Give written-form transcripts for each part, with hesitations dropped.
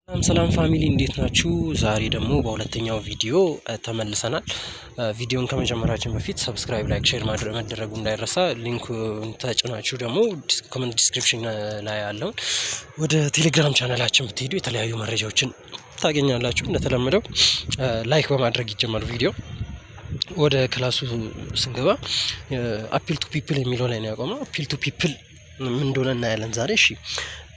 ሰላም ፋሚሊ እንዴት ናችሁ? ዛሬ ደግሞ በሁለተኛው ቪዲዮ ተመልሰናል። ቪዲዮን ከመጀመራችን በፊት ሰብስክራይብ፣ ላይክ፣ ሼር መደረጉ እንዳይረሳ። ሊንኩን ተጭናችሁ ደግሞ ኮሜንት ዲስክሪፕሽን ላይ ያለውን ወደ ቴሌግራም ቻናላችን ብትሄዱ የተለያዩ መረጃዎችን ታገኛላችሁ። እንደተለመደው ላይክ በማድረግ ይጀመር ቪዲዮ። ወደ ክላሱ ስንገባ አፒል ቱ ፒፕል የሚለው ላይ ነው ያቆመው። አፒል ቱ ፒፕል ምን እንደሆነ እናያለን ዛሬ። እሺ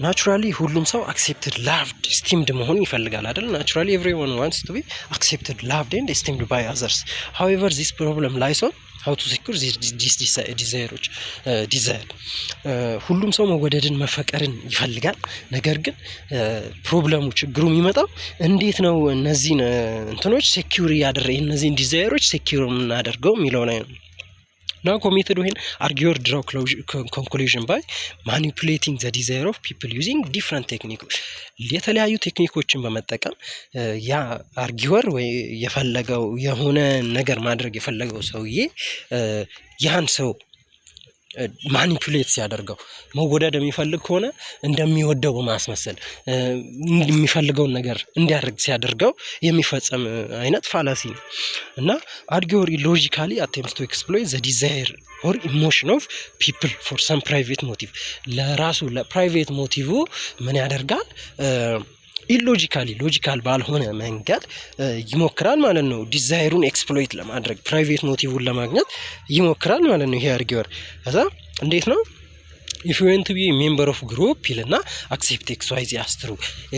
ናቹራሊ ሁሉም ሰው አክሴፕትድ ላቭድ ስቲምድ መሆን ይፈልጋል አይደል? ናቹራሊ ኤቭሪዋን ዋንትስ ቱ ቢ አክሴፕትድ ላቭድ ኤንድ ስቲምድ ባይ አዘርስ ሃውኤቨር ዚስ ፕሮብለም ላይስ ኦን ሃው ቱ ሴኩር ዲስ ዲዛይር። ሁሉም ሰው መወደድን መፈቀርን ይፈልጋል። ነገር ግን ፕሮብለሙ ችግሩ የሚመጣው እንዴት ነው እነዚህን እንትኖች ሴኩር እነዚህን ዲዛይሮች ሴኩር የምናደርገው የሚለው ላይ ነው። Now committed when arguer draw conclusion by manipulating the desire of people using different techniques. የተለያዩ ቴክኒኮችን በመጠቀም ያ አርጊወር ወይ የፈለገው የሆነ ነገር ማድረግ የፈለገው ሰውዬ ያን ሰው ማኒፑሌት ሲያደርገው መወደድ የሚፈልግ ከሆነ እንደሚወደው በማስመሰል የሚፈልገውን ነገር እንዲያደርግ ሲያደርገው የሚፈጸም አይነት ፋላሲ ነው እና አርጊወር ሎጂካሊ attempts to exploit the desire or emotion of people for some private motive። ለራሱ ለፕራይቬት ሞቲቭ ምን ያደርጋል? ሎጂካል ባልሆነ መንገድ ይሞክራል ማለት ነው። ዲዛይሩን ኤክስፕሎይት ለማድረግ ፕራይቬት ሞቲቭን ለማግኘት ይሞክራል ማለት ነው። ይሄ አርጊወር ከዛ እንዴት ነው if you want to be a member of group ይልና accept xyz አስትሩ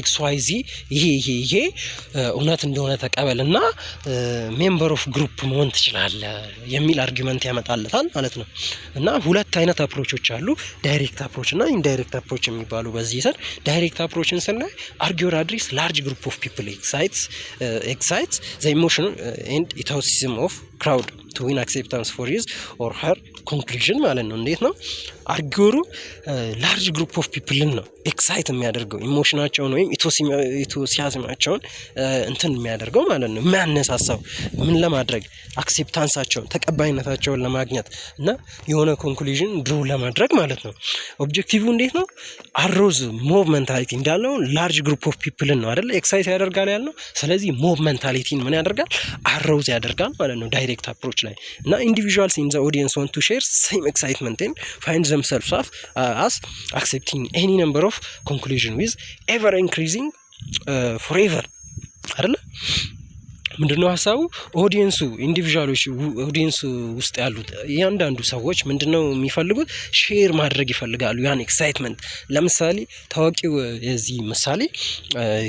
xyz ይሄ እውነት እንደሆነ ተቀበልና ሜምበር ኦፍ ግሩፕ መሆን ትችላለህ የሚል አርጊመንት ያመጣለታል ማለት ነው። እና ሁለት አይነት አፕሮቾች አሉ፣ ዳይሬክት አፕሮች እና ኢንዳይሬክት አፕሮች የሚባሉ። በዚህ ሰር ዳይሬክት አፕሮችን ስናይ አርጊወር አድሬስ ላርጅ ግሩፕ ኦፍ ፒፕል ኤክሳይትስ the emotion and enthusiasm of crowd to win acceptance for his or her conclusion ማለት ነው። እንዴት ነው አርጊወሩ ላርጅ ግሩፕ ኦፍ ፒፕልን ነው ኤክሳይት የሚያደርገው ኢሞሽናቸውን ወይም ኢንቱሲያዝማቸውን እንትን የሚያደርገው ማለት ነው፣ የሚያነሳሳው ምን ለማድረግ አክሴፕታንሳቸውን ተቀባይነታቸውን ለማግኘት እና የሆነ ኮንክሉዥን ድሮ ለማድረግ ማለት ነው። ኦብጀክቲቭ እንዴት ነው? አሮዝ ሞቭ ሜንታሊቲ እንዳለው ላርጅ ግሩፕ ኦፍ ፒፕልን ነው አይደል ኤክሳይት ያደርጋል ያልነው። ስለዚህ ሞቭ ሜንታሊቲን ምን ያደርጋል? አሮዝ ያደርጋል ማለት ነው ዳይሬክት አፕሮች ላይ። እና ኢንዲቪጁዋልስ ኢን ዘ ኦዲየንስ ዋንት ቱ ሼር ሴም ኤክሳይትመንት ኤንድ ፋይንድ ዘምሰልቭስ as accepting any number of conclusion with ever increasing forever አይደለ? ምንድነው ሐሳቡ? ኦዲየንሱ ኢንዲቪጁዋሎች ኦዲየንሱ ውስጥ ያሉት እያንዳንዱ ሰዎች ምንድነው የሚፈልጉት? ሼር ማድረግ ይፈልጋሉ ያን ኤክሳይትመንት። ለምሳሌ ታዋቂው የዚህ ምሳሌ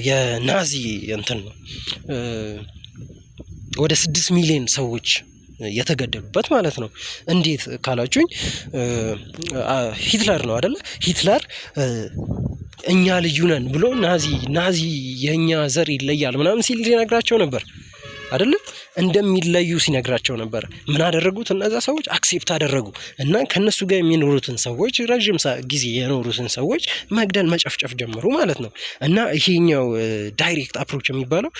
የናዚ እንትን ነው። ወደ 6 ሚሊዮን ሰዎች የተገደሉበት ማለት ነው። እንዴት ካላችሁኝ ሂትለር ነው አይደለ? ሂትለር እኛ ልዩ ነን ብሎ ናዚ የኛ ዘር ይለያል ምናምን ሲል ሲነግራቸው ነበር አይደለ? እንደሚለዩ ሲነግራቸው ነበር። ምን አደረጉት? እነዛ ሰዎች አክሴፕት አደረጉ እና ከነሱ ጋር የሚኖሩትን ሰዎች ረጅም ጊዜ የኖሩትን ሰዎች መግደል መጨፍጨፍ ጀመሩ ማለት ነው። እና ይሄኛው ዳይሬክት አፕሮች የሚባለው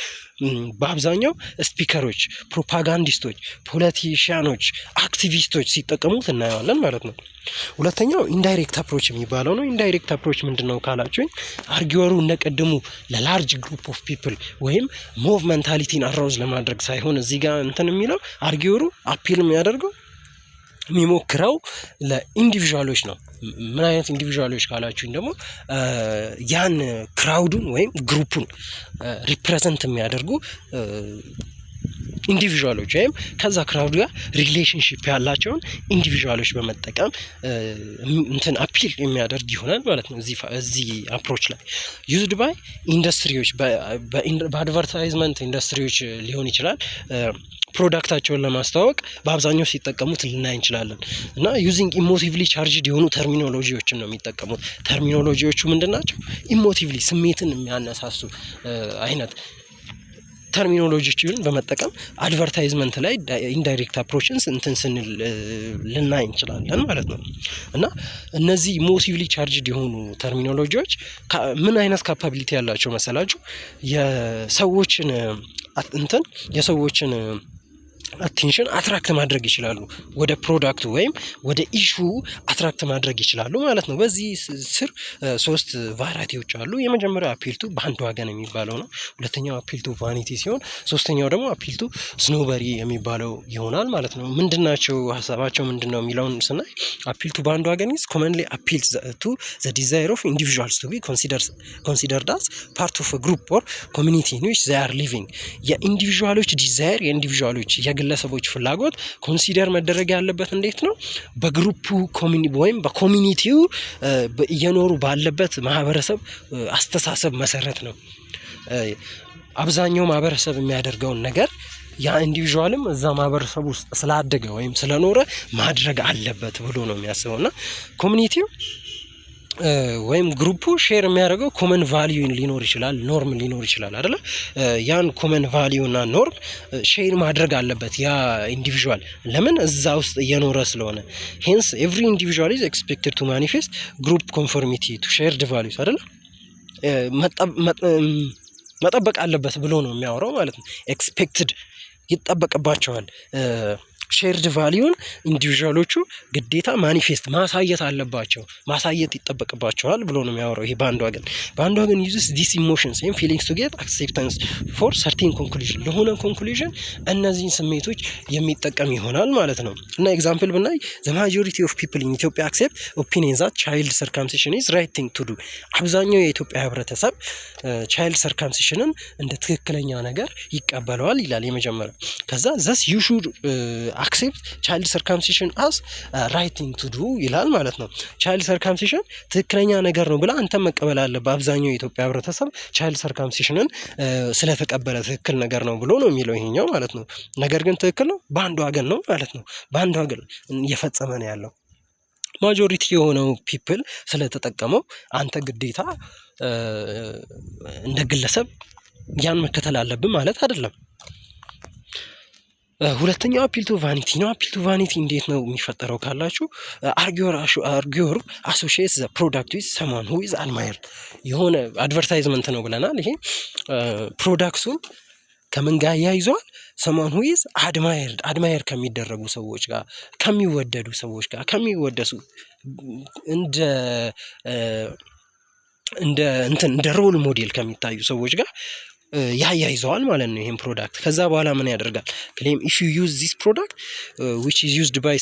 በአብዛኛው ስፒከሮች፣ ፕሮፓጋንዲስቶች፣ ፖለቲሽያኖች፣ አክቲቪስቶች ሲጠቀሙት እናየዋለን ማለት ነው። ሁለተኛው ኢንዳይሬክት አፕሮች የሚባለው ነው። ኢንዳይሬክት አፕሮች ምንድነው ካላችሁኝ አርጊወሩ እንደቀድሙ ለላርጅ ግሩፕ ኦፍ ፒፕል ወይም ሞቭ ሜንታሊቲን አራውዝ ለማድረግ ሳይሆን እዚህ ጋር እንትን የሚለው አርጊወሩ አፒል የሚያደርገው የሚሞክረው ለኢንዲቪዥዋሎች ነው። ምን አይነት ኢንዲቪዥዋሎች ካላችሁኝ ደግሞ ያን ክራውዱን ወይም ግሩፑን ሪፕሬዘንት የሚያደርጉ ኢንዲቪዥዋሎች ወይም ከዛ ክራውድ ጋር ሪሌሽንሺፕ ያላቸውን ኢንዲቪዥዋሎች በመጠቀም እንትን አፒል የሚያደርግ ይሆናል ማለት ነው። እዚህ አፕሮች ላይ ዩዝድ ባይ ኢንዱስትሪዎች በአድቨርታይዝመንት ኢንዱስትሪዎች ሊሆን ይችላል። ፕሮዳክታቸውን ለማስተዋወቅ በአብዛኛው ሲጠቀሙት ልናይ እንችላለን። እና ዩዚንግ ኢሞቲቭሊ ቻርጅድ የሆኑ ተርሚኖሎጂዎችን ነው የሚጠቀሙት። ተርሚኖሎጂዎቹ ምንድን ናቸው? ኢሞቲቭሊ ስሜትን የሚያነሳሱ አይነት ተርሚኖሎጂዎችን በመጠቀም አድቨርታይዝመንት ላይ ኢንዳይሬክት አፕሮችን እንትን ስንል ልናይ እንችላለን ማለት ነው። እና እነዚህ ኢሞቲቭሊ ቻርጅድ የሆኑ ተርሚኖሎጂዎች ምን አይነት ካፓቢሊቲ ያላቸው መሰላችሁ? የሰዎችን አቴንሽን አትራክት ማድረግ ይችላሉ፣ ወደ ፕሮዳክቱ ወይም ወደ ኢሹ አትራክት ማድረግ ይችላሉ ማለት ነው። በዚህ ስር ሶስት ቫራቲዎች አሉ። የመጀመሪያው አፒልቱ ባንድ ዋገን የሚባለው ነው። ሁለተኛው አፒልቱ ቫኒቲ ሲሆን ሶስተኛው ደግሞ አፒልቱ ስኖበሪ የሚባለው ይሆናል ማለት ነው። ምንድናቸው ሀሳባቸው ምንድን ነው የሚለውን ስናይ አፒልቱ ባንድ ዋገን ኢዝ ኮመንሊ አፒልስ ቱ ዘ ዲዛይር ኦፍ ኢንዲቪዥዋልስ ቱ ቢ ኮንሲደርድ አስ ፓርት ኦፍ ግሩፕ ኦር ኮሚኒቲ ኢን ዊች ዘይ አር ሊቪንግ። የኢንዲቪዥዋሎች ዲዛይር የኢንዲቪዥዋሎች የግለሰቦች ፍላጎት ኮንሲደር መደረግ ያለበት እንዴት ነው? በግሩፑ ወይም በኮሚኒቲው እየኖሩ ባለበት ማህበረሰብ አስተሳሰብ መሰረት ነው። አብዛኛው ማህበረሰብ የሚያደርገውን ነገር ያ ኢንዲቪዥዋልም እዛ ማህበረሰብ ውስጥ ስላደገ ወይም ስለኖረ ማድረግ አለበት ብሎ ነው የሚያስበው እና ኮሚኒቲው ወይም ግሩፑ ሼር የሚያደርገው ኮመን ቫሊዩ ሊኖር ይችላል፣ ኖርም ሊኖር ይችላል አይደለ? ያን ኮመን ቫሊዩ እና ኖርም ሼር ማድረግ አለበት ያ ኢንዲቪዥዋል። ለምን? እዛ ውስጥ እየኖረ ስለሆነ። ሄንስ ኤቭሪ ኢንዲቪዥዋል ኢዝ ኤክስፔክትድ ቱ ማኒፌስት ግሩፕ ኮንፎርሚቲ ቱ ሼርድ ቫሊዩስ አይደለ? መጠበቅ አለበት ብሎ ነው የሚያወራው ማለት ነው። ኤክስፔክትድ ይጠበቅባቸዋል ሼርድ ቫሊዩን ኢንዲቪዥዋሎቹ ግዴታ ማኒፌስት ማሳየት አለባቸው፣ ማሳየት ይጠበቅባቸዋል ብሎ ነው የሚያወራው። ይሄ ባንድ ዋገን ዩዝስ ዲስ ኢሞሽንስ ኤንድ ፊሊንግስ ቱ ጌት አክሴፕታንስ ፎር ሰርቴን ኮንክሉዥን፣ ለሆነ ኮንክሉዥን እነዚህን ስሜቶች የሚጠቀም ይሆናል ማለት ነው። እና ኤግዛምፕል ብናይ ዘ ማጆሪቲ ኦፍ ፒፕል ኢን ኢትዮጵያ አክሴፕት ኦፒኒየን ዛት ቻይልድ ሰርከምሲሽን ኢዝ ራይት ቲንግ ቱ ዱ። አብዛኛው የኢትዮጵያ ህብረተሰብ ቻይልድ ሰርከምሲሽንን እንደ ትክክለኛ ነገር ይቀበለዋል ይላል የመጀመሪያው። ከዛ ዘስ ዩ ሹድ አክሴፕት ቻይልድ ሰርከምሲሽን አስ ራይት ቲንግ ቱ ዱ ይላል ማለት ነው። ቻይልድ ሰርከምሲሽን ትክክለኛ ነገር ነው ብላ አንተ መቀበል አለብህ። በአብዛኛው የኢትዮጵያ ህብረተሰብ ቻይልድ ሰርከምሲሽንን ስለተቀበለ ትክክል ነገር ነው ብሎ ነው የሚለው ይሄኛው ማለት ነው። ነገር ግን ትክክል ነው፣ ባንድ ዋገን ነው ማለት ነው። ባንድ ዋገን እየፈጸመ ነው ያለው። ማጆሪቲ የሆነው ፒፕል ስለተጠቀመው አንተ ግዴታ እንደ ግለሰብ ያን መከተል አለብን ማለት አይደለም። ሁለተኛው አፒል ቱ ቫኒቲ ነው። አፒል ቱ ቫኒቲ እንዴት ነው የሚፈጠረው ካላችሁ አርጊዮር አሶሺየትስ ዘ ፕሮዳክት ዊዝ ሰማን ሁ ኢዝ አድማየርድ። የሆነ አድቨርታይዝመንት ነው ብለናል። ይሄ ፕሮዳክቱን ከምን ጋር ያይዘዋል? ሰማን ሁ ኢዝ አድማየር ከሚደረጉ ሰዎች ጋር፣ ከሚወደዱ ሰዎች ጋር፣ ከሚወደሱ እንደ ሮል ሞዴል ከሚታዩ ሰዎች ጋር ያያይዘዋል ማለት ነው ይሄን ፕሮዳክት። ከዛ በኋላ ምን ያደርጋል? ክሌም ኢፍ ዩ ዩዝ ዚስ ፕሮዳክት ዊች ኢዝ ዩዝድ ባይ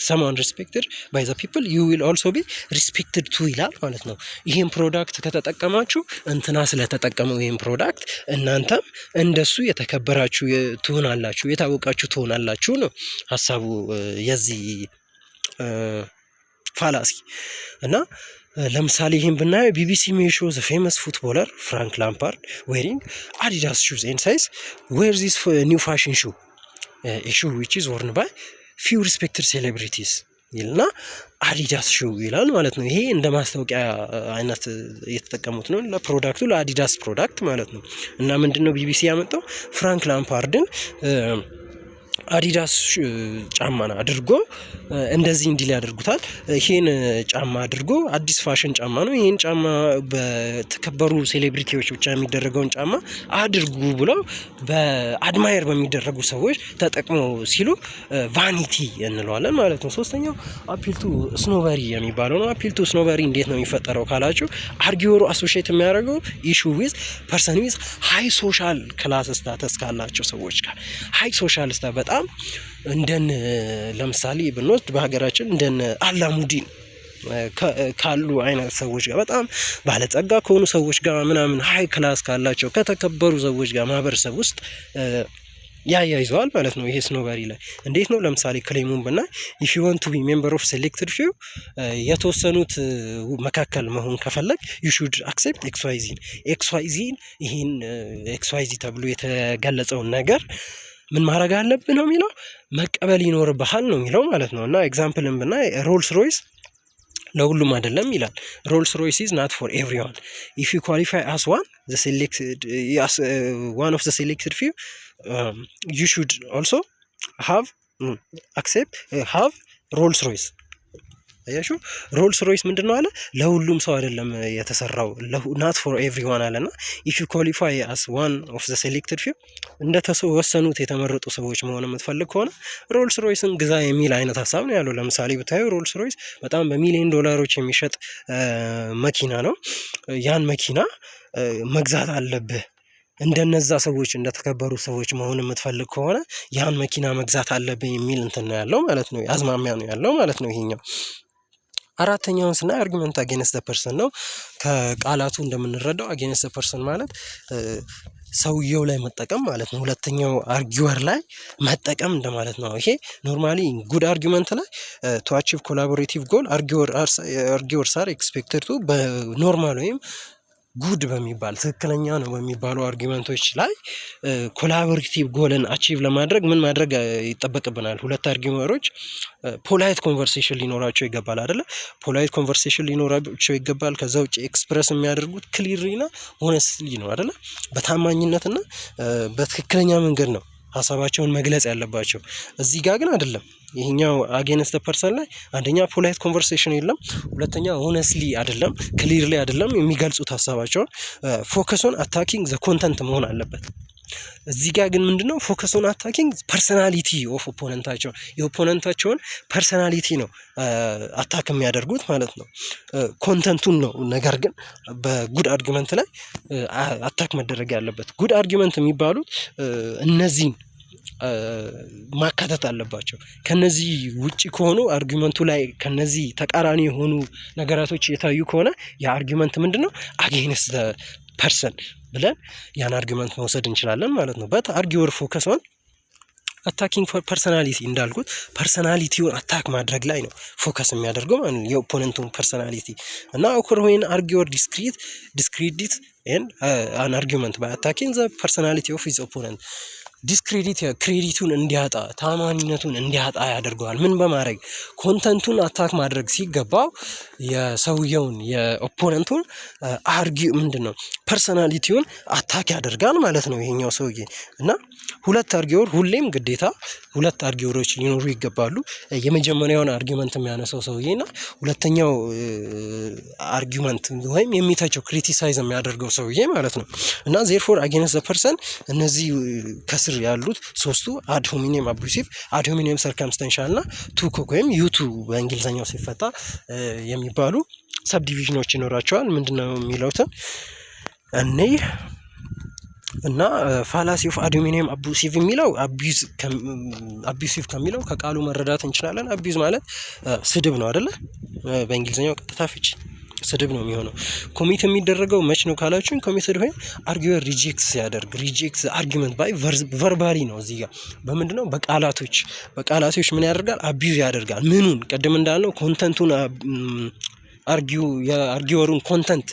ሰምዋን ሪስፔክትድ ባይ ዘ ፒፕል ዩ ዊል ኦልሶ ቢ ሪስፔክትድ ቱ ይላል ማለት ነው። ይሄን ፕሮዳክት ከተጠቀማችሁ እንትና ስለተጠቀመው ይሄን ፕሮዳክት እናንተም እንደሱ የተከበራችሁ ትሆናላችሁ፣ የታወቃችሁ ትሆናላችሁ ነው ሀሳቡ የዚህ ፋላሲ እና ለምሳሌ ይሄን ብናየው ቢቢሲ ሜይ ሾው ዘ ፌመስ ፉትቦለር ፍራንክ ላምፓርድ ዌሪንግ አዲዳስ ሹዝ ኤንድ ሳይዝ ዌር ዚስ ኒው ፋሽን ሹ ኤ ሹ ዊች ኢዝ ወርን ባይ ፊው ሪስፔክትድ ሴሌብሪቲስ ይልና አዲዳስ ሹ ይላል ማለት ነው። ይሄ እንደ ማስታወቂያ አይነት እየተጠቀሙት ነው ለፕሮዳክቱ፣ ለአዲዳስ ፕሮዳክት ማለት ነው። እና ምንድነው ቢቢሲ ያመጣው ፍራንክ ላምፓርድን አዲዳስ ጫማን አድርጎ እንደዚህ እንዲል ያደርጉታል። ይሄን ጫማ አድርጎ አዲስ ፋሽን ጫማ ነው፣ ይሄን ጫማ በተከበሩ ሴሌብሪቲዎች ብቻ የሚደረገውን ጫማ አድርጉ ብለው በአድማየር በሚደረጉ ሰዎች ተጠቅመው ሲሉ ቫኒቲ እንለዋለን ማለት ነው። ሶስተኛው አፒልቱ ስኖበሪ የሚባለው ነው። አፒልቱ ስኖበሪ እንዴት ነው የሚፈጠረው ካላችሁ አርጊዮሩ አሶሺየት የሚያደርገው ኢሹ ዊዝ ፐርሰን ዊዝ ሃይ ሶሻል ክላስ ስታተስ ካላቸው ሰዎች ጋር ሃይ ሶሻል ስታተስ በጣም እንደን ለምሳሌ ብንወስድ በሀገራችን እንደን አላሙዲን ካሉ አይነት ሰዎች ጋር በጣም ባለጸጋ ከሆኑ ሰዎች ጋር ምናምን ሃይ ክላስ ካላቸው ከተከበሩ ሰዎች ጋር ማህበረሰብ ውስጥ ያያይዘዋል ማለት ነው። ይሄ ስኖበሪ ላይ እንዴት ነው? ለምሳሌ ክሌሙን ብናይ ኢፍ ዩ ዋንት ቱ ቢ ሜምበር ኦፍ ሴሌክትድ ፊው የተወሰኑት መካከል መሆን ከፈለግ ዩ ሹድ አክሴፕት ኤክስዋይዚን ይሄን ኤክስዋይዚ ተብሎ የተገለጸውን ነገር ምን ማድረግ አለብህ ነው የሚለው፣ መቀበል ይኖርብሃል ነው የሚለው ማለት ነው። እና ኤግዛምፕልን ብናይ ሮልስ ሮይስ ለሁሉም አይደለም ይላል። ሮልስ ሮይስ ኢዝ ናት ፎር ኤቭሪዋን ኢፍ ዩ ኳሊፋይ አስ ዋን ኦፍ ዘ ሴሌክትድ ፊው ዩ ሹድ ኦልሶ ሃቭ ሮልስ ሮይስ አያችሁ ሮልስ ሮይስ ምንድነው አለ ለሁሉም ሰው አይደለም የተሰራው not for everyone አለና if you qualify as one of the selected few እንደተወሰኑት የተመረጡ ሰዎች መሆን የምትፈልግ ከሆነ ሮልስ ሮይስን ግዛ የሚል አይነት ሀሳብ ነው ያለው። ለምሳሌ ብታዩ ሮልስ ሮይስ በጣም በሚሊዮን ዶላሮች የሚሸጥ መኪና ነው። ያን መኪና መግዛት አለብህ እንደነዛ ሰዎች እንደተከበሩ ሰዎች መሆን የምትፈልግ ከሆነ ያን መኪና መግዛት አለብህ የሚል እንትን ነው ያለው ማለት ነው። አዝማሚያ ነው ያለው ማለት ነው ይሄኛው። አራተኛውን ስናይ አርጊመንት አጌንስት ዘ ፐርሰን ነው። ከቃላቱ እንደምንረዳው አጌንስት ዘ ፐርሰን ማለት ሰውየው ላይ መጠቀም ማለት ነው። ሁለተኛው አርጊወር ላይ መጠቀም እንደማለት ነው። ይሄ ኖርማሊ ጉድ አርጊመንት ላይ ቱ አቺቭ ኮላቦሬቲቭ ጎል አርጊወርስ አር ኤክስፔክትድ ቱ በኖርማል ወይም ጉድ በሚባል ትክክለኛ ነው በሚባሉ አርጊመንቶች ላይ ኮላቦሬቲቭ ጎልን አቺቭ ለማድረግ ምን ማድረግ ይጠበቅብናል? ሁለት አርጊመሮች ፖላይት ኮንቨርሴሽን ሊኖራቸው ይገባል አይደለ? ፖላይት ኮንቨርሴሽን ሊኖራቸው ይገባል። ከዛ ውጭ ኤክስፕረስ የሚያደርጉት ክሊርሊና ሆነስትሊ ነው አይደለ? በታማኝነትና በትክክለኛ መንገድ ነው ሀሳባቸውን መግለጽ ያለባቸው። እዚህ ጋር ግን አይደለም። ይሄኛው አጌንስት ፐርሰን ላይ አንደኛ ፖላይት ኮንቨርሴሽን የለም፣ ሁለተኛ ሆነስትሊ አይደለም፣ ክሊርሊ አይደለም የሚገልጹት ሀሳባቸውን። ፎከሱን አታኪንግ ዘ ኮንተንት መሆን አለበት። እዚህ ጋር ግን ምንድነው ፎከሱን አታኪንግ ፐርሰናሊቲ ኦፍ ኦፖነንታቸው የኦፖነንታቸውን ፐርሰናሊቲ ነው አታክ የሚያደርጉት ማለት ነው፣ ኮንተንቱን ነው። ነገር ግን በጉድ አርጊመንት ላይ አታክ መደረግ ያለበት ጉድ አርጊመንት የሚባሉት እነዚህን ማካተት አለባቸው። ከነዚህ ውጪ ከሆኑ አርጊመንቱ ላይ ከነዚህ ተቃራኒ የሆኑ ነገራቶች የታዩ ከሆነ የአርጊመንት ምንድነው አጌንስት ዘ ፐርሰን ብለን ያን አርጊመንት መውሰድ እንችላለን ማለት ነው። በት አርጊወር ፎከስ ኦን አታኪንግ ፎር ፐርሰናሊቲ እንዳልኩት ፐርሰናሊቲውን አታክ ማድረግ ላይ ነው ፎከስ የሚያደርገው ማለት ነው፣ የኦፖነንቱን ፐርሰናሊቲ እና ኦኮር ዌን አርጊወር ዲስክሬዲት ኤንድ አን አርጊመንት ባይ አታኪንግ ዘ ፐርሰናሊቲ ኦፍ ሂዝ ኦፖነንት ዲስክሬዲት ክሬዲቱን እንዲያጣ ታማኝነቱን እንዲያጣ ያደርገዋል። ምን በማድረግ ኮንተንቱን አታክ ማድረግ ሲገባው የሰውየውን የኦፖነንቱን ምንድነው ፐርሰናሊቲውን አታክ ያደርጋል ማለት ነው ይሄኛው ሰውዬ። እና ሁለት አርጊወር ሁሌም ግዴታ ሁለት አርጊወሮች ሊኖሩ ይገባሉ። የመጀመሪያውን አርጊመንት የሚያነሳው ሰውዬና ሁለተኛው አርጊመንት ወይም የሚተቸው ክሪቲሳይዝ የሚያደርገው ሰውዬ ማለት ነው። እና ዜርፎር አጌንስት ዘ ፐርሰን እነዚህ ከስር ያሉት ሶስቱ አድ ሆሚኒየም አቡሲቭ፣ አድ ሆሚኒየም ሰርከምስታንሻል እና ቱ ኮክ ወይም ዩቱ በእንግሊዝኛው ሲፈታ የሚባሉ ሰብ ዲቪዥኖች ይኖራቸዋል። ምንድነው የሚለውትን እኔ እና ፋላሲ ኦፍ አዶሚኒየም አቡሲቭ የሚለው አቡሲቭ ከሚለው ከቃሉ መረዳት እንችላለን። አቢዩዝ ማለት ስድብ ነው አይደለ? በእንግሊዝኛው ቀጥታ ፍቺ ስድብ ነው የሚሆነው። ኮሚት የሚደረገው መች ነው ካላችሁኝ፣ ኮሚትድ ወይም አርጊወር ሪጀክት ሲያደርግ ሪጀክት አርጊመንት ባይ ቨርባሊ ነው። እዚህ ጋር በምንድነው በቃላቶች ምን ያደርጋል? አቢዩዝ ያደርጋል። ምኑን? ቅድም እንዳልነው ኮንተንቱን የአርጊወሩን ኮንተንት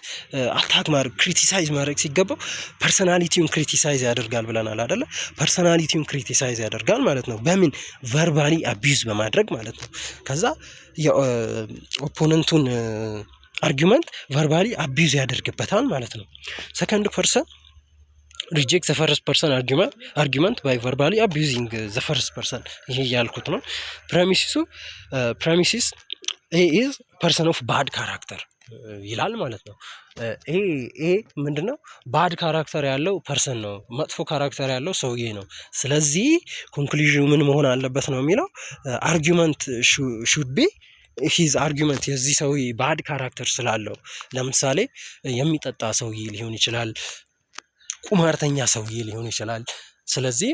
አታክ ማድረግ ክሪቲሳይዝ ማድረግ ሲገባው ፐርሰናሊቲውን ክሪቲሳይዝ ያደርጋል ብለናል አይደለ? ፐርሰናሊቲውን ክሪቲሳይዝ ያደርጋል ማለት ነው። በምን? ቨርባሊ አቢዩዝ በማድረግ ማለት ነው። ከዛ የኦፖነንቱን አርጊመንት ቨርባሊ አቢዩዝ ያደርግበታል ማለት ነው። ሰከንድ ፐርሰን ሪጀክት ዘ ፈርስት ፐርሰን አርጊመንት ባይ ቨርባሊ አቢዩዚንግ ዘ ፈርስት ፐርሰን። ይሄ ያልኩት ነው። ፕሬሚሲስ ኤ ኢዝ ፐርሰን ኦፍ ባድ ካራክተር ይላል ማለት ነው። ይሄ ምንድነው? ባድ ካራክተር ያለው ፐርሰን ነው፣ መጥፎ ካራክተር ያለው ሰውዬ ነው። ስለዚህ ኮንክሉዥኑ ምን መሆን አለበት ነው የሚለው አርጊመንት ሹድ ቢ ሂዝ አርጊመንት የዚህ ሰውዬ ባድ ካራክተር ስላለው፣ ለምሳሌ የሚጠጣ ሰውዬ ሊሆን ይችላል፣ ቁማርተኛ ሰውዬ ሊሆን ይችላል። ስለዚህ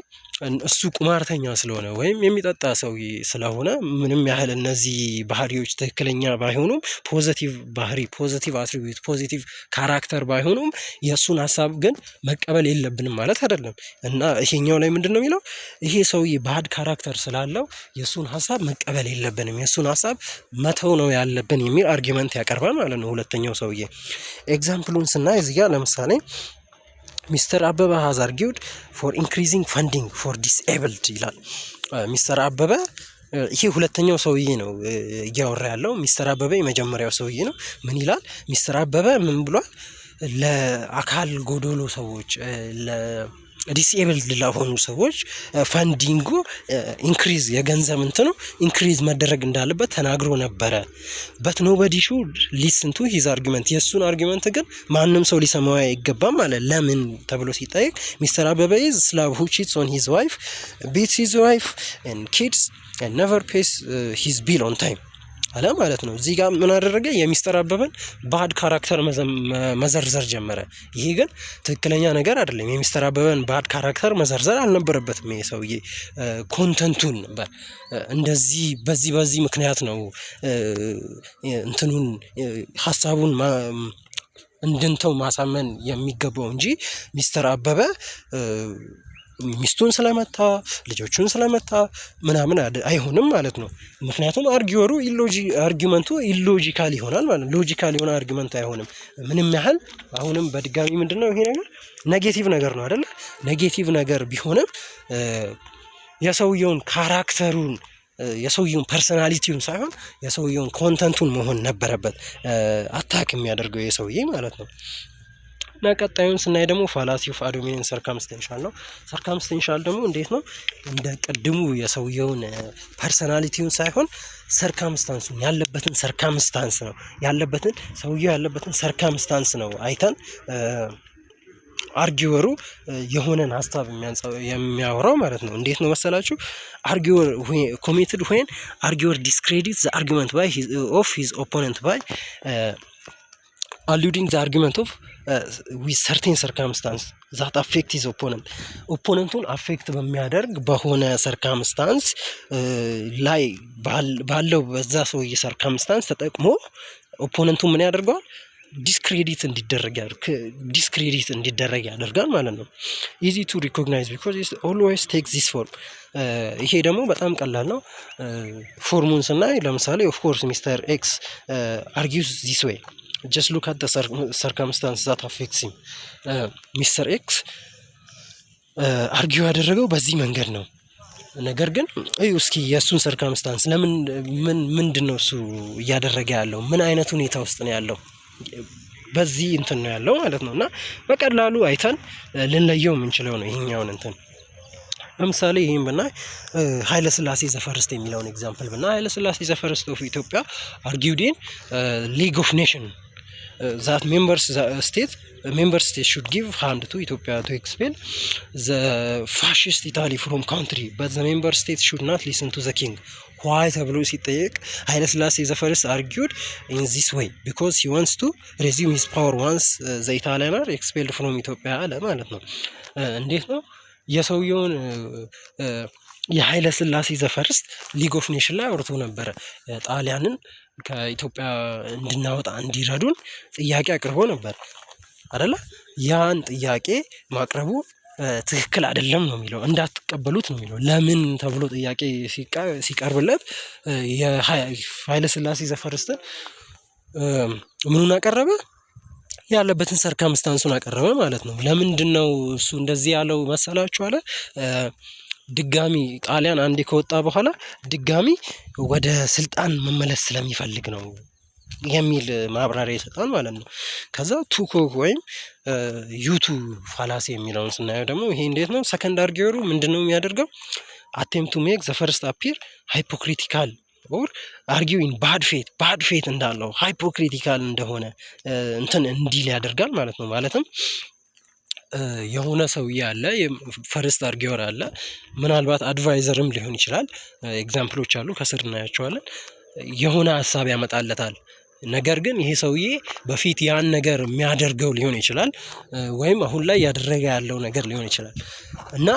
እሱ ቁማርተኛ ስለሆነ ወይም የሚጠጣ ሰውዬ ስለሆነ ምንም ያህል እነዚህ ባህሪዎች ትክክለኛ ባይሆኑም ፖዚቲቭ ባህሪ፣ ፖዚቲቭ አትሪቢዩት፣ ፖዚቲቭ ካራክተር ባይሆኑም የእሱን ሀሳብ ግን መቀበል የለብንም ማለት አይደለም። እና ይሄኛው ላይ ምንድን ነው የሚለው? ይሄ ሰውዬ ባድ ካራክተር ስላለው የእሱን ሀሳብ መቀበል የለብንም፣ የእሱን ሀሳብ መተው ነው ያለብን የሚል አርጊመንት ያቀርባል ማለት ነው ሁለተኛው ሰውዬ። ኤግዛምፕሉን ስናይ እዚህ ጋር ለምሳሌ ሚስተር አበበ ሃዝ አርጊውድ ፎር ኢንክሪዚንግ ፈንዲንግ ፎር ዲስኤብልድ ይላል። ሚስተር አበበ ይሄ ሁለተኛው ሰውዬ ነው እያወራ ያለው። ሚስተር አበበ የመጀመሪያው ሰውዬ ነው። ምን ይላል? ሚስተር አበበ ምን ብሏል? ለአካል ጎዶሎ ሰዎች ዲስኤብልድ ለሆኑ ሰዎች ፈንዲንጉ ኢንክሪዝ የገንዘብ እንትኑ ኢንክሪዝ መደረግ እንዳለበት ተናግሮ ነበረ። በት ኖበዲ ሹድ ሊስን ቱ ሂዝ አርጊመንት። የእሱን አርጊመንት ግን ማንም ሰው ሊሰማው አይገባም አለ። ለምን ተብሎ ሲጠይቅ ሚስተር አበበ ኢዝ ስላቭ ሁ ቺትስ ኦን ሂዝ ዋይፍ ቢትስ ሂዝ ዋይፍ ኤንድ ኪድስ ኤንድ ነቨር ፔስ ሂዝ ቢል ኦን ታይም አለ ማለት ነው። እዚህ ጋር ምን አደረገ? የሚስተር አበበን ባድ ካራክተር መዘርዘር ጀመረ። ይሄ ግን ትክክለኛ ነገር አይደለም። የሚስተር አበበን ባድ ካራክተር መዘርዘር አልነበረበትም። ይሄ ሰውዬ ኮንተንቱን ነበር እንደዚህ በዚህ ምክንያት ነው እንትኑን ሀሳቡን እንድንተው ማሳመን የሚገባው እንጂ ሚስተር አበበ ሚስቱን ስለመታ ልጆቹን ስለመታ ምናምን አይሆንም ማለት ነው። ምክንያቱም አርጊመንቱ ኢሎጂካል ይሆናል ማለት ነው። ሎጂካል የሆነ አርጊመንት አይሆንም ምንም ያህል። አሁንም በድጋሚ ምንድነው ይሄ ነገር ኔጌቲቭ ነገር ነው አይደለ? ኔጌቲቭ ነገር ቢሆንም የሰውየውን ካራክተሩን የሰውየውን ፐርሰናሊቲውን ሳይሆን የሰውየውን ኮንተንቱን መሆን ነበረበት አታክ የሚያደርገው የሰውዬ ማለት ነው። እና ቀጣዩን ስናይ ደግሞ ፋላሲ ኦፍ አዶሚኒየን ሰርከምስታንሻል ነው። ሰርከምስታንሻል ደግሞ እንዴት ነው? እንደ ቅድሙ የሰውየውን ፐርሰናሊቲውን ሳይሆን ሰርከምስታንሱን ያለበትን ሰርከምስታንስ ነው ሰውየው ያለበትን ሰርከምስታንስ ነው አይተን አርጊወሩ የሆነን ሀሳብ የሚያወራው ማለት ነው። እንዴት ነው መሰላችሁ? አርጊወር ኮሚትድ ዌን አርጊወር ዲስክሬዲት ዘ አርጊመንት ባይ ኦፍ ሂዝ ኦፖነንት ባይ alluding the argument of with certain circumstance that affect his opponent ኦፖነንቱን አፌክት በሚያደርግ በሆነ ሰርከምስታንስ ላይ ባለው በዛ ሰውዬ ሰርከምስታንስ ተጠቅሞ ኦፖነንቱን ምን ያደርገዋል? ዲስክሬዲት እንዲደረግ ያደርጋል ማለት ነው። ኢዚ ቱ ሪኮግናይዝ ቢኮዝ ኢት ኦልዌይስ ቴክ ዚስ ፎርም። ይሄ ደግሞ በጣም ቀላል ነው። ፎርሙን ስናይ ለምሳሌ ኦፍ ኮርስ ሚስተር ኤክስ አርጊውስ ዚስ ዌይ just look at the circumstances that affects him ሚስተር ኤክስ አርጊው ያደረገው በዚህ መንገድ ነው። ነገር ግን እስኪ የእሱን ሰርከምስታንስ ምንድነው እሱ እያደረገ ያለው ምን አይነት ሁኔታ ውስጥ ነው ያለው በዚህ እንትን ነው ያለው ማለት ነው። እና በቀላሉ አይተን ልንለየው የምንችለው ነው ይሄኛውን እንትን። ለምሳሌ ይሄን ብናይ ኃይለ ሥላሴ ዘፈርስት የሚለውን ኤግዛምፕል ብናይ ኃይለ ሥላሴ ዘፈርስት ኦፍ ኢትዮጵያ አርጊውድ ኢን ሊግ ኦፍ ኔሽን that member states should give hand to Ethiopia to expel the fascist Italy from country but the member states should not listen to the king. Why ተብሎ ሲጠየቅ ኃይለ ሥላሴ ዘፈርስት argued in this way because he wants to resume his power once the Italians are expelled from Ethiopia አለ ማለት ነው። እንዴት ነው የሰውየውን የኃይለ ሥላሴ ዘፈርስት ሊግ ኦፍ ኔሽን ላይ አውርቶ ነበረ ጣሊያንን ከኢትዮጵያ እንድናወጣ እንዲረዱን ጥያቄ አቅርቦ ነበር አይደለ? ያን ጥያቄ ማቅረቡ ትክክል አይደለም ነው የሚለው፣ እንዳትቀበሉት ነው የሚለው። ለምን ተብሎ ጥያቄ ሲቀርብለት የኃይለ ሥላሴ ዘፈርስትን ምኑን አቀረበ? ያለበትን ሰርከምስታንሱን አቀረበ ማለት ነው። ለምንድነው እሱ እንደዚህ ያለው መሰላችሁ? አለ ድጋሚ ጣሊያን አንዴ ከወጣ በኋላ ድጋሚ ወደ ስልጣን መመለስ ስለሚፈልግ ነው የሚል ማብራሪያ ይሰጣል ማለት ነው። ከዛ ቱኮ ወይም ዩቱ ፋላሲ የሚለውን ስናየው ደግሞ ይሄ እንዴት ነው? ሰከንድ አርጊወሩ ምንድነው የሚያደርገው? አቴምፕት ቱ ሜክ ዘ ፈርስት አፒር ሃይፖክሪቲካል ኦር አርጊዊን ባድ ፌት እንዳለው ሃይፖክሪቲካል እንደሆነ እንትን እንዲል ያደርጋል ማለት ነው። ማለትም የሆነ ሰውዬ አለ፣ ፈርስት አርጊወር አለ፣ ምናልባት አድቫይዘርም ሊሆን ይችላል። ኤግዛምፕሎች አሉ ከስር እናያቸዋለን። የሆነ ሀሳብ ያመጣለታል። ነገር ግን ይሄ ሰውዬ በፊት ያን ነገር የሚያደርገው ሊሆን ይችላል ወይም አሁን ላይ ያደረገ ያለው ነገር ሊሆን ይችላል እና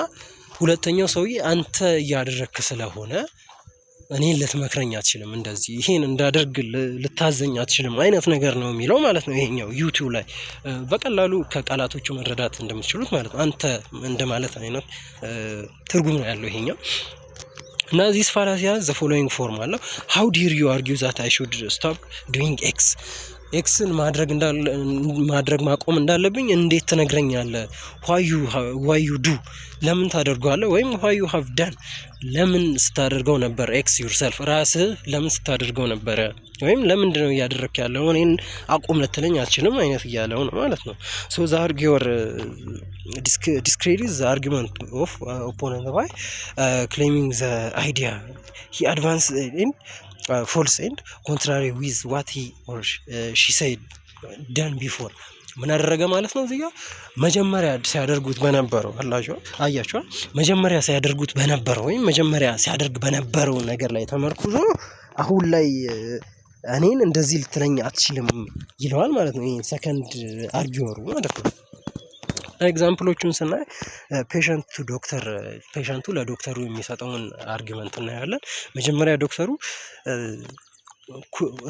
ሁለተኛው ሰውዬ አንተ እያደረግክ ስለሆነ እኔን ልትመክረኝ አትችልም፣ እንደዚህ ይሄን እንዳደርግ ልታዘኝ አትችልም አይነት ነገር ነው የሚለው ማለት ነው። ይሄኛው ዩቲዩብ ላይ በቀላሉ ከቃላቶቹ መረዳት እንደምትችሉት ማለት ነው። አንተ እንደማለት አይነት ትርጉም ነው ያለው ይሄኛው። እና ዚስ ፋላሲ ሃዝ ዘ ፎሎዊንግ ፎርም አለው። ሃው ዲር ዩ አርጊው ዛት አይ ሹድ ስቶፕ ዱዊንግ ኤክስ ኤክስን ማድረግ ማቆም እንዳለብኝ እንዴት ትነግረኛለህ? ዋይ ዩ ዱ ለምን ታደርገዋለህ? ወይም ዋይ ዩ ሃቭ ዳን ለምን ስታደርገው ነበር? ኤክስ ዩርሰልፍ ራስህ ለምን ስታደርገው ነበረ? ወይም ለምንድን ነው እያደረክ ያለው? እኔን አቁም ልትለኝ አትችልም አይነት እያለው ነው ማለት ነው። ሶ ዘ አርጊወር discredits the argument of opponent by claiming the idea he advanced in false and contrary with what he or she said done before ምን አደረገ ማለት ነው? እዚህ ጋር መጀመሪያ ሲያደርጉት በነበረው አያችኋል። መጀመሪያ ሲያደርጉት በነበረው ወይም መጀመሪያ ሲያደርግ በነበረው ነገር ላይ ተመርኩዞ አሁን ላይ እኔን እንደዚህ ልትለኝ አትችልም ይለዋል ማለት ነው። ይሄ ሰከንድ አርጊወሩ ማለት ነው። ኤግዛምፕሎቹን ስናይ ፔሸንቱ ለዶክተሩ የሚሰጠውን አርጊመንት እናያለን። መጀመሪያ ዶክተሩ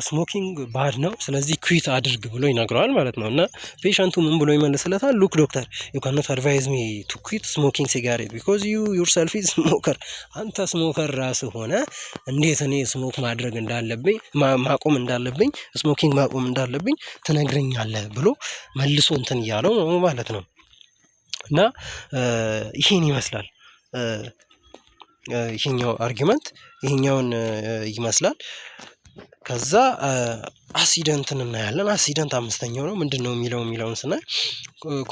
ስሞኪንግ ባድ ነው ስለዚህ ኩዊት አድርግ ብሎ ይነግረዋል ማለት ነው። እና ፔሸንቱ ምን ብሎ ይመልስለታል? ሉክ ዶክተር ዩ ካን ኖት አድቫይዝ ሚ ቱ ኩዊት ስሞኪንግ ሲጋሬት ቢኮዝ ዩ ዩርሰልፍ ኢዝ ስሞከር። አንተ ስሞከር ራስህ ሆነ እንዴት እኔ ስሞክ ማድረግ እንዳለብኝ ማቆም እንዳለብኝ ስሞኪንግ ማቆም እንዳለብኝ ትነግረኛለህ ብሎ መልሶ እንትን እያለው ማለት ነው። እና ይሄን ይመስላል ይሄኛው አርጊመንት ይሄኛውን ይመስላል። ከዛ አሲደንትን እናያለን። አሲደንት አምስተኛው ነው። ምንድነው የሚለውን ስናይ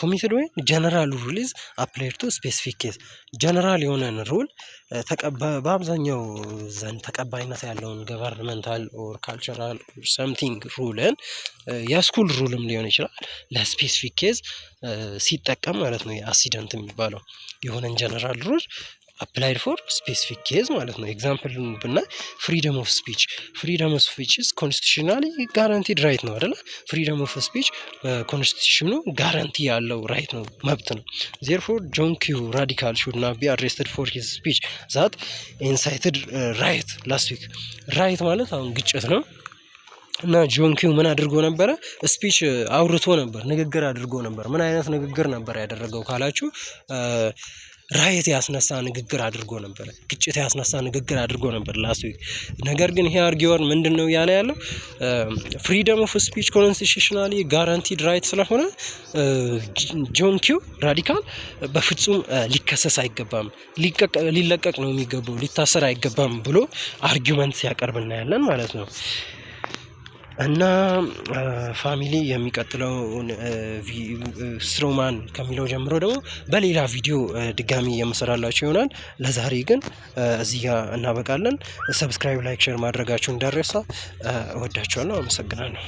ኮሚትድ ወይ ጀነራል ሩል ኢዝ አፕላይድ ቱ ስፔሲፊክ ኬዝ። ጀነራል የሆነን ሩል በአብዛኛው ዘንድ ተቀባይነት ያለውን ገቨርንመንታል ኦር ካልቸራል ሰምቲንግ ሩልን የስኩል ሩልም ሊሆን ይችላል ለስፔሲፊክ ኬዝ ሲጠቀም ማለት ነው። የአሲደንት የሚባለው የሆነን ጀነራል ሩል አፕላይድ ፎር ስፔሲፊክ ኬዝ ማለት ነው። ኤግዛምፕል ብናይ ፍሪደም ኦፍ ስፒች ኢዝ ኮንስቲቱሽናሊ ጋራንቲድ ራይት ነው አይደለ? ፍሪደም ኦፍ ስፒች ኮንስቲቱሽኑ ጋራንቲ ያለው ራይት ነው፣ መብት ነው። ዜርፎር ጆን ኪው ራዲካል ሹድ ናት ቢ አሬስትድ ፎር ሂዝ ስፒች ዛት ኢንሳይትድ ራይት ላስት ዊክ። ራይት ማለት አሁን ግጭት ነው እና ጆን ኪው ምን አድርጎ ነበረ? ስፒች አውርቶ ነበር፣ ንግግር አድርጎ ነበር። ምን አይነት ንግግር ነበር ያደረገው ካላችሁ ራይት ያስነሳ ንግግር አድርጎ ነበር፣ ግጭት ያስነሳ ንግግር አድርጎ ነበር ላስት ዊክ። ነገር ግን ይሄ አርጊወር ምንድነው ያለ ያለው ፍሪደም ኦፍ ስፒች ኮንስቲቱሽናሊ ጋራንቲድ ራይት ስለሆነ ጆን ኪው ራዲካል በፍጹም ሊከሰስ አይገባም፣ ሊለቀቅ ነው የሚገባው፣ ሊታሰር አይገባም ብሎ አርጊመንት ሲያቀርብ እናያለን ማለት ነው። እና ፋሚሊ የሚቀጥለውን ስትሮማን ከሚለው ጀምሮ ደግሞ በሌላ ቪዲዮ ድጋሚ የምሰራላችሁ ይሆናል። ለዛሬ ግን እዚህ ጋር እናበቃለን። ሰብስክራይብ፣ ላይክ፣ ሼር ማድረጋችሁን እንዳትረሱ። እወዳችኋለሁ። አመሰግናለሁ።